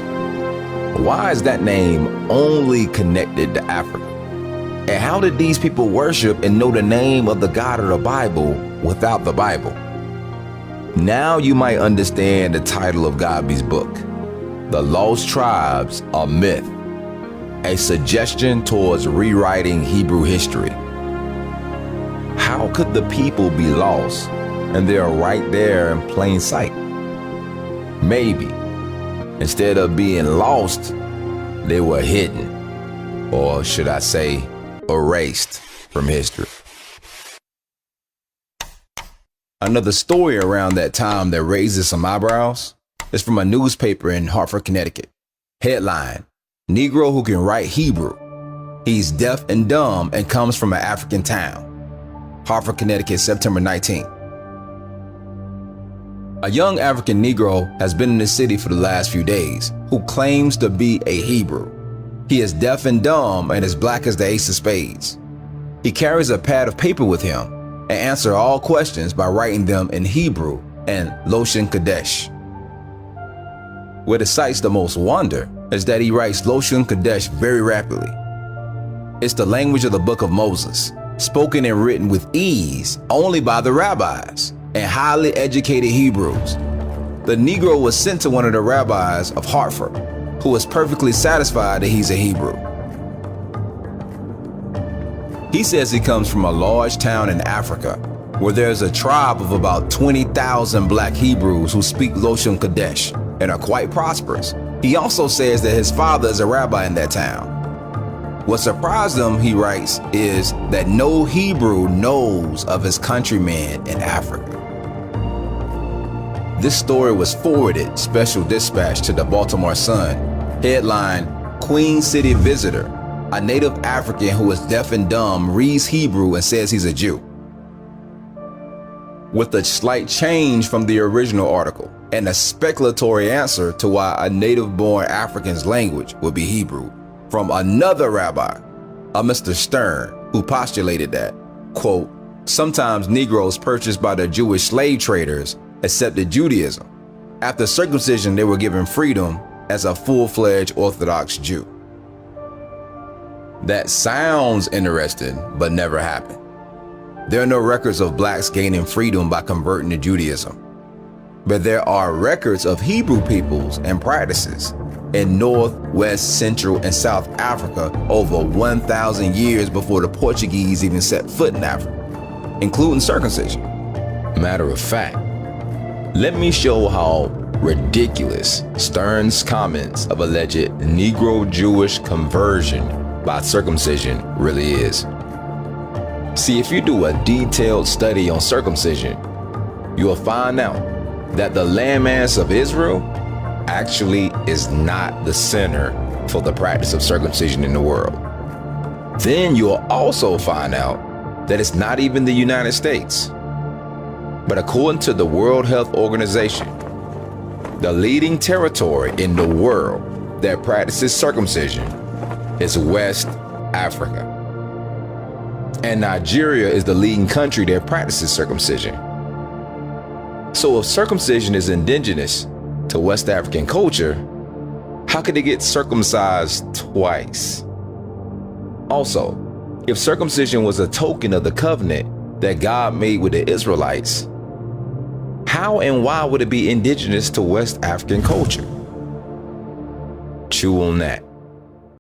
is, why is that name only connected to Africa? And how did these people worship and know the name of the God of the Bible without the Bible? Now you might understand the title of Godby's book, The Lost Tribes, a Myth, a suggestion towards rewriting Hebrew history. How could the people be lost and they are right there in plain sight? Maybe, instead of being lost, they were hidden, or should I say, erased from history. Another story around that time that raises some eyebrows is from a newspaper in Hartford, Connecticut. Headline: Negro who can write Hebrew. He's deaf and dumb and comes from an African town. Hartford, Connecticut, September 19th. A young African Negro has been in the city for the last few days who claims to be a Hebrew. He is deaf and dumb and as black as the ace of spades. He carries a pad of paper with him and answers all questions by writing them in Hebrew and Loshen Kodesh. What excites the most wonder is that he writes Loshen Kodesh very rapidly. It's the language of the book of Moses, spoken and written with ease only by the rabbis and highly educated Hebrews. The Negro was sent to one of the rabbis of Hartford, who was perfectly satisfied that he's a Hebrew. He says he comes from a large town in Africa, where there's a tribe of about 20,000 black Hebrews who speak Loshen Kodesh and are quite prosperous. He also says that his father is a rabbi in that town. What surprised him, he writes, is that no Hebrew knows of his countrymen in Africa. This story was forwarded special dispatch to the Baltimore Sun. Headline: Queen City Visitor. A native African who is deaf and dumb reads Hebrew and says he's a Jew. With a slight change from the original article and a speculatory answer to why a native-born African's language would be Hebrew from another rabbi, a Mr. Stern, who postulated that, quote, sometimes Negroes purchased by the Jewish slave traders accepted Judaism. After circumcision, they were given freedom as a full-fledged Orthodox Jew. That sounds interesting, but never happened. There are no records of blacks gaining freedom by converting to Judaism. But there are records of Hebrew peoples and practices in North, West, Central, and South Africa over 1,000 years before the Portuguese even set foot in Africa, including circumcision. Matter of fact, let me show how ridiculous Stern's comments of alleged Negro Jewish conversion by circumcision really is. See, if you do a detailed study on circumcision, you'll find out that the landmass of Israel actually is not the center for the practice of circumcision in the world. Then you'll also find out that it's not even the United States. But according to the World Health Organization, the leading territory in the world that practices circumcision is West Africa. And Nigeria is the leading country that practices circumcision. So if circumcision is indigenous to West African culture, how could they get circumcised twice? Also, if circumcision was a token of the covenant that God made with the Israelites, how and why would it be indigenous to West African culture? Chew on that.